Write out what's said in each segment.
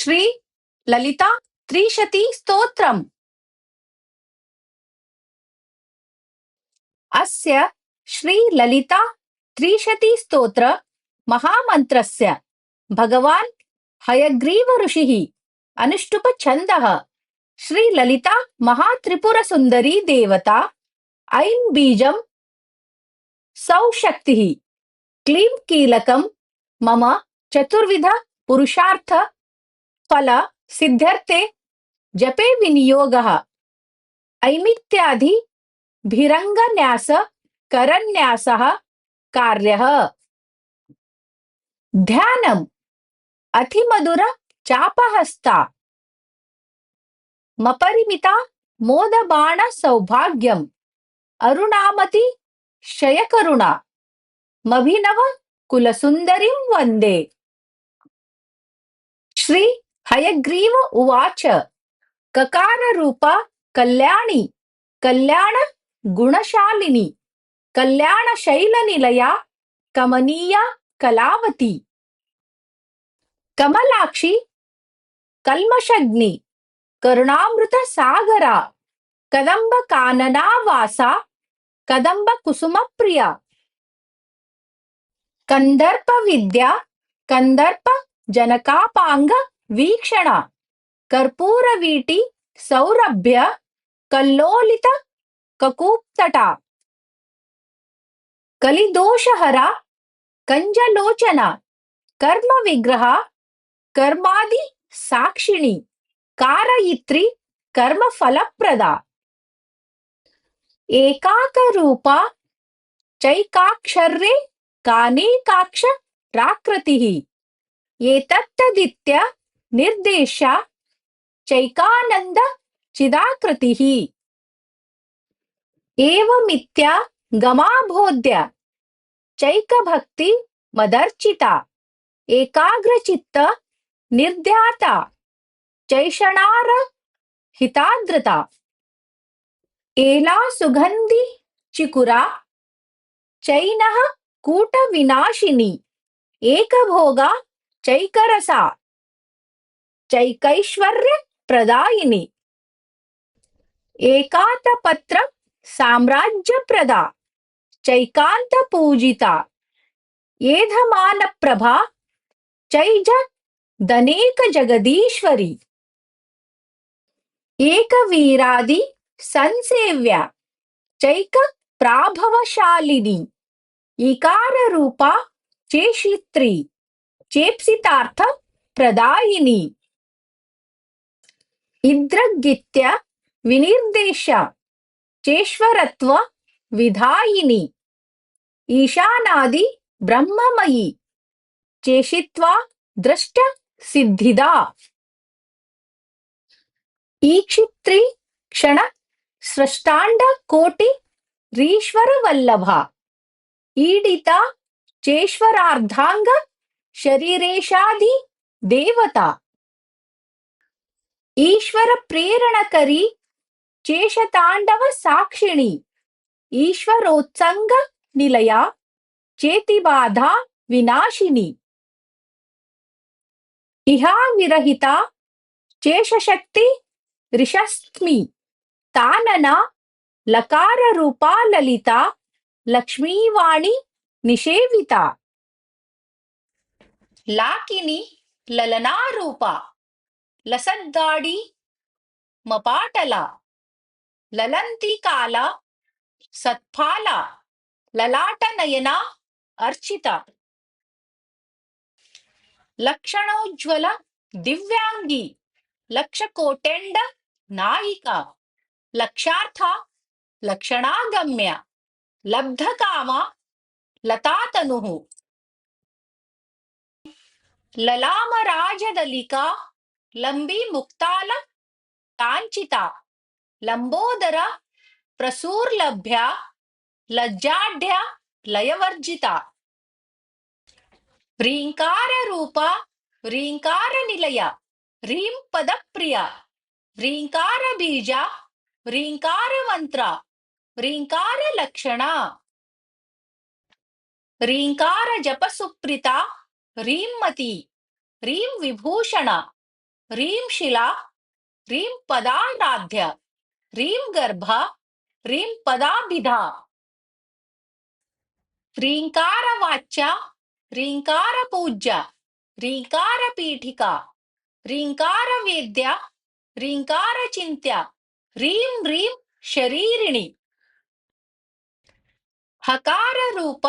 श्री ललिता त्रिशती स्तोत्रम्। अस्य श्री ललिता त्रिशती स्तोत्र महामन्त्रस्य भगवान् हयग्रीव ऋषिः अनुष्टुप छन्दः श्री ललिता महात्रिपुरसुन्दरी देवता ऐं बीजं सौः शक्तिः क्लीं कीलकं मम चतुर्विध पुरुषार्थ फल सिद्ध्यर्थे जपे विनियोगः ऐमित्यादि भिरङ्गन्यास करन्यासः कार्यः। ध्यानम् अतिमधुर चापहस्ता मपरिमिता मोदबाण सौभाग्यम् अरुणामति शयकरुणा मभिनव कुलसुन्दरीं वन्दे। श्री हयग्रीव उवाच ककाररूपा कल्याणी कल्याण गुणशालिनी कल्याणशैलनिलया कमनीया कलावती कमलाक्षी कल्मषग्नि करुणामृत सागरा कदंब कानना वासा कदंब कुसुम प्रिया कंदर्प विद्या कंदर्प जनकापांग वीक्षणा कर्पूर वीटी सौरभ्य कल्लोलित ककूप्तटा कलिदोषहरा कंजलोचना कर्म विग्रह कर्मादि साक्षिणी कारयित्री कर्म फलप्रदा एकाकरूपा चैकाक्षर्ये कानेकाक्ष प्राकृतिः एतत्तदित्य निर्देशा चैकानंद चिदाकृतिः एवमित्या गमाभोद्या चैकभक्ति मदर्चिता एकाग्रचित्त निर्ध्याता चैषणार हिताद्रता एला सुगंधि चिकुरा चैनः कूट विनाशिनी एकभोगा चैकरसा चैकैश्वर्य प्रदायिनी एकातपत्र साम्राज्य प्रदा चैकांत पूजिता येधमान प्रभा चैज दनेक जगदीश्वरी एक वीरादि संसेव्या चैक प्राभवशालिनी इकार रूपा चेशित्री चेप्सितार्थ प्रदायिनी इद्रगित्य विनिर्देशा चेश्वरत्व विधायिनी ईशानादि ब्रह्ममयी चेशित्वा दृष्ट सिद्धिदा ईक्षित्री क्षण सृष्टांड कोटि रीश्वर वल्लभा ईडिता चेश्वरार्धांग शरीरेशादि देवता ईश्वर प्रेरणकरी चेशतांडव साक्षिणी ईश्वरोत्संग निलया चेतिबाधा विनाशिनी इहा विरहिता चेशशक्ति ऋषस्मि तानना लकार रूपा ललिता लक्ष्मीवाणी निषेविता लाकिनी ललना रूपा लसद्गाडी मपाटला ललंती काला सत्फाला ललाट नयना अर्चिता लक्षणोज्ज्वल दिव्यांगी लक्षकोटेंड नायिका लक्षार्था लक्षणागम्या लब्धकामा लतातनुः ललामराजदलिका लंबी मुक्ताल कांचिता लंबोदरा प्रसूर्लभ्या लज्जाढ्या लयवर्जिता ह्रींकार रूपा ह्रींकार निलया ह्रीं पदप्रिया ह्रींकार बीजा ह्रींकार मंत्रा ह्रींकार लक्षणा ह्रींकार जप सुप्रीता ह्रीं मती ह्रीं विभूषणा ह्रीं शिला, ह्रीं पदाराध्य, ह्रीं गर्भ, ह्रीं पदाभिधा। ह्रीङ्कारवाच्या, ह्रीङ्कारपूज्या, ह्रीङ्कारपीठिका, ह्रीङ्कारवेद्या, ह्रीङ्कारचिन्त्या, ह्रीं ह्रीं शरीरिणी। हकाररूप,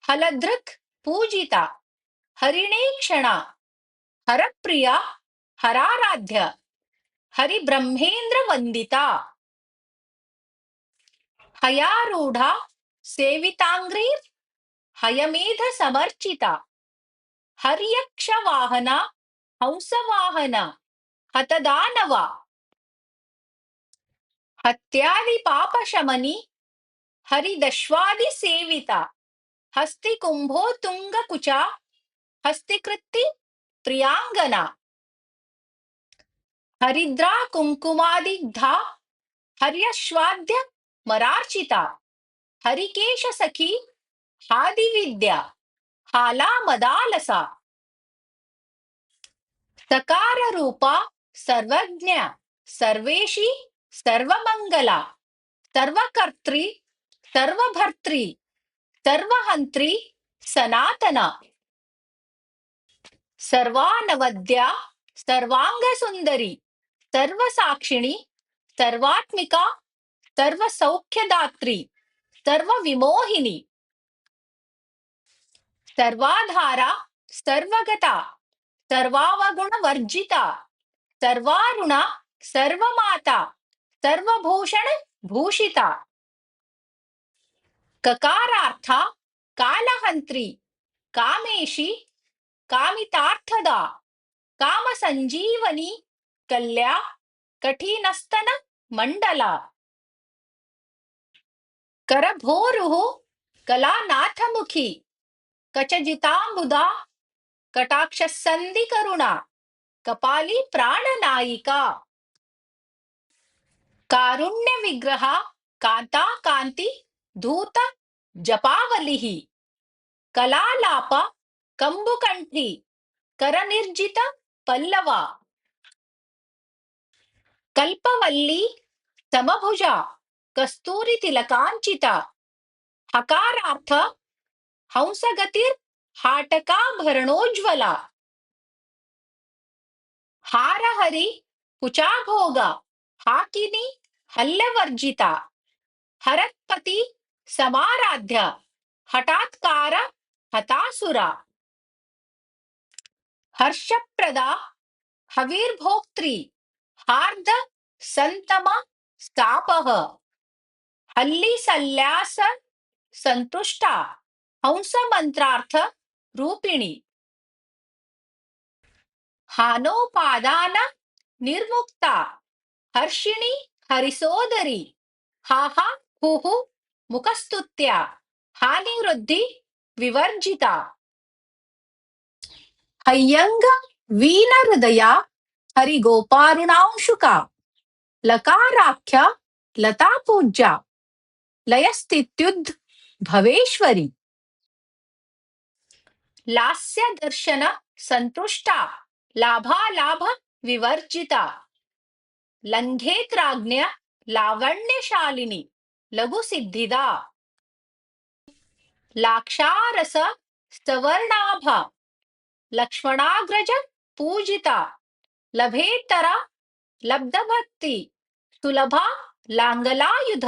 हलधृक् पूजिता, हरिणीक्षणा, हरप्रिया, हराराध्य, हरिब्रह्मेन्द्रवन्दिता। हयारूढा, सेविताङ्घ्रिः, हयमेधसमर्चिता, हर्यक्षवाहना, हंसवाहना, हतदानवा। हत्यादिपापशमनी, हरिदश्वादिसेविता, हस्तिकुम्भोत्तुङ्गकुचा, हस्तिकृत्ति प्रियाङ्गना। हरिद्रा कुङ्कुमादिग्धा, हर्यश्वाद्य मरार्चिता, हरिकेशसखी, हादिविद्या, हालामदालसा। सकाररूपा, सर्वज्ञा, सर्वेशी, सर्वमङ्गला, सर्वकर्त्री, सर्वभर्त्री, सर्वहन्त्री, सनातना। सर्वानवद्या, सर्वाङ्गसुन्दरी, सर्वसाक्षिणी, सर्वात्मिका, सर्वसौख्यदात्री, सर्वविमोहिनी। सर्वाधारा, सर्वगता, सर्वावगुणवर्जिता, सर्वारुणा, सर्वमाता, सर्वभूषण भूषिता। ककारार्था, कालहन्त्री, कामेशी, कामितार्थदा, कामसञ्जीवनी, कल्या, कठिनस्तन मंडला। करभोरुः, कलानाथमुखी, कचजिताम्बुदा, कटाक्षसन्धिकरुणा, कपाली प्राणनायिका। कारुण्यविग्रह, कान्ता कान्ति, धूत जपावलिः, कलालाप, कंबुकंठी, करनिर्जित पल्लवा। कल्पवल्ली, समभुजा, कस्तूरी तिलकांचिता, हकारार्थ, हंसगतिर्, हाटकाभरणोज्ज्वला। हारहरि, कुचाभोगा, हाकिनी, हल्यवर्जिता, हरत्पति, समाराध्य, हठात्कार, हतासुरा। हर्षप्रदा, हविर्भोक्त्री, हार्द संतम स्थापः, हल्लीसल्लास संतुष्टा, हंस मंत्रार्थ रूपिणी। हानोपादान निर्मुक्ता, हर्षिणी, हरिसोदरी, हाहा हुहु मुखस्तुत्या, हानिवृद्धि विवर्जिता। हय्यंग वीन हृदया, हरिगोपारुणांशुका, लकाराख्या, लता पूज्या, लयस्थित्युद् भवेश्वरी। लास्य दर्शन संतुष्टा, लाभालाभ विवर्जिता, लंघेत्राज्ञ, लावण्यशालिनी, लघु सिद्धिदा। लाक्षारस, सवर्णाभा, लक्ष्मणाग्रज पूजिता, लभेतरा, लब्धभक्ति, सुलभा, लांगलायुध।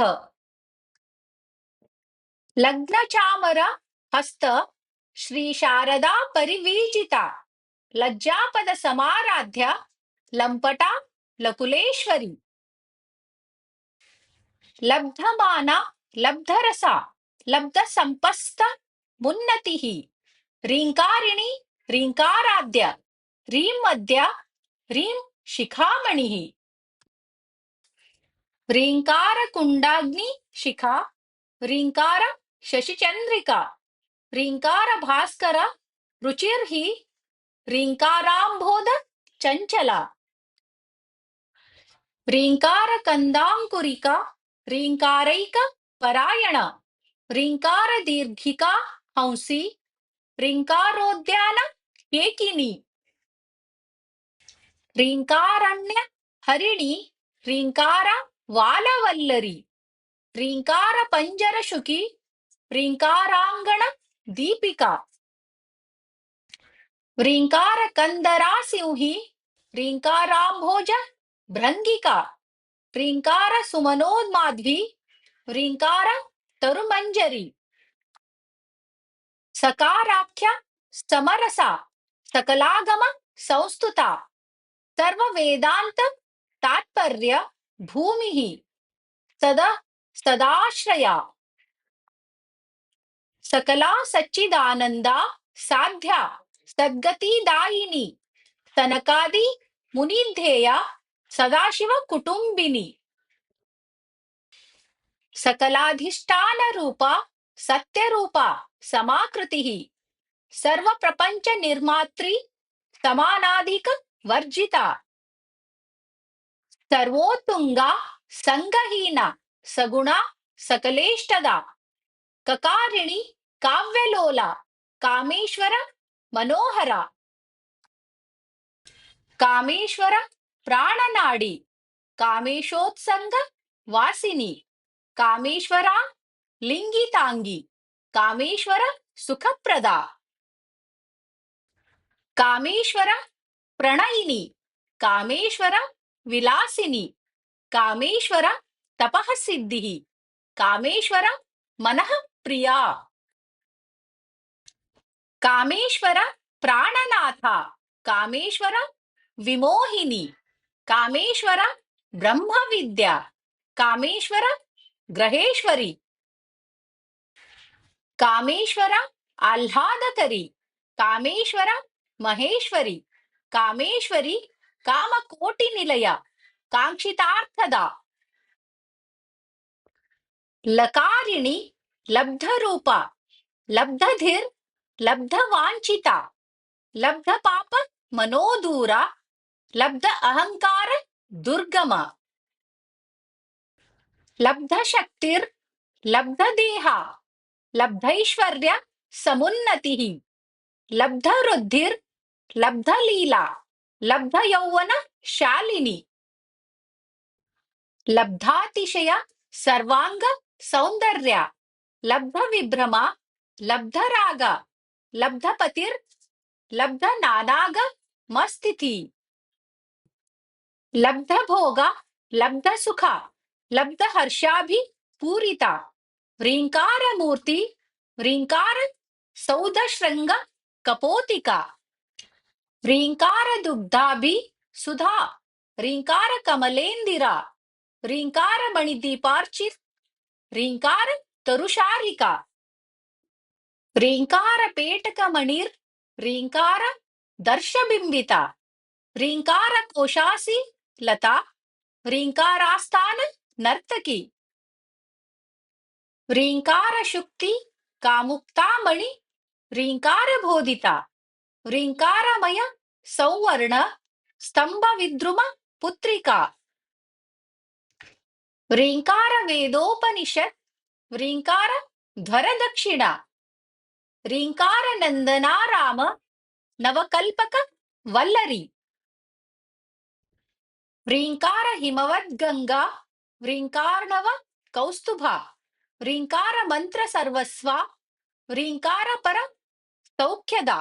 लग्नचामर हस्त, श्री शारदा परिवीजिता, लज्जापद समाराध्या, लंपटा, लकुलेश्वरी। लब्धमाना, लब्धरसा, लब्धसंपस्त मुन्नतिः, ह्रींकारिणी, ह्रींकाराध्य, ह्रीं मध्या, ह्रीं शिखामणिः। ह्रींकार कुंडाग्नि शिखा, ह्रींकार शशिचंद्रिका, ह्रींकार भास्कर रुचिर्हि, ह्रींकारांभोध चंचला। ह्रींकार कंदांकुरिका, ह्रींकारैक परायण, ह्रींकार दीर्घिका हंसी, ह्रींकारोद्यान केकिनी। ह्रीङ्कारण्य हरिणी ह्रीङ्कार वालवल्लरी ह्रीङ्कार पञ्जरशुकी ह्रीङ्काराङ्गण दीपिका ह्रीङ्कार कंदरा सिंही ह्रीङ्काराम्भोज भृङ्गिका ह्रीङ्कार सुमनोन्माध्वी ह्रीङ्कार तरुमञ्जरी सकाराख्या समरसा सकलागम संस्तुता सर्ववेदांत तात्पर्य भूमिः सदा सदाश्रया सकला सच्चिदानंदा साध्या सद्गतिदायिनी सनकादि मुनिध्येया सदाशिव कुटुंबिनी सकलाधिष्ठान रूपा सत्य रूपा समाकृतिः सर्व प्रपंच निर्मात्री समानाधिक वर्जिता सर्वोत्तुंगा संगहीना सगुणा सकलेष्टदा ककारिणी काव्यलोला कामेश्वर मनोहरा कामेश्वर प्राणनाडी कामेशोत्संग वासिनी कामेश्वरा लिंगितांगी कामेश्वर सुखप्रदा कामेश्वर प्रणयिनी कामेश्वर विलासिनी कामेश्वर तपः सिद्धिः कामेश्वर मनः प्रिया कामेश्वर प्राणनाथा कामेश्वर विमोहिनी कामेश्वर ब्रह्मविद्या कामेश्वर ग्रहेश्वरी कामेश्वर आह्लादकरी कामेश्वर महेश्वरी कामेश्वरी कामकोटिनिलया कांक्षितार्थदा लकारिणी लब्धरूपा लब्धधिर लब्धवांछिता लब्धपाप मनोदूरा लब्ध अहंकार दुर्गमा लब्धशक्तिर् लब्धदेहा लब्धैश्वर्य समुन्नतिः लब्धवृद्धिर् लब्धलीला लब्धयौवन शालिनी लब्धातिशय सर्वांग सौंदर्य लब्धविभ्रमा लब्धराग लब्धपतिर् लब्धनानाग मस्तिथि लब्धभोगा लब्धसुखा लब्धहर्षाभिपूरिता ह्रीङ्कारमूर्ति ह्रीङ्कार सौधशृङ्ग कपोतिका ह्रीङ्कारदुग्धाभि सुधा ह्रीङ्कारकमलेन्दिरा ह्रीङ्कारमणिदीपार्चित ह्रीङ्कार तरुशारिका ह्रीङ्कारपेटकमणिर् ह्रीङ्कार दर्शबिम्बिता ह्रीङ्कारकोशासि लता ह्रीङ्कारास्थान नर्तकी ह्रीङ्कारशुक्ति कामुक्तामणि ह्रीङ्कारबोधिता ह्रीङ्कारमय सौवर्ण स्तंभविद्रुम पुत्रिका ह्रीङ्कारवेदोपनिषत् ह्रीङ्कार ध्वरदक्षिणा ह्रीङ्कारनन्दनाराम नवकल्पक वल्लरी ह्रीङ्कारहिमवद्गङ्गा ह्रीङ्कारनव कौस्तुभा ह्रीङ्कारमन्त्रसर्वस्वा ह्रीङ्कारपर सौख्यदा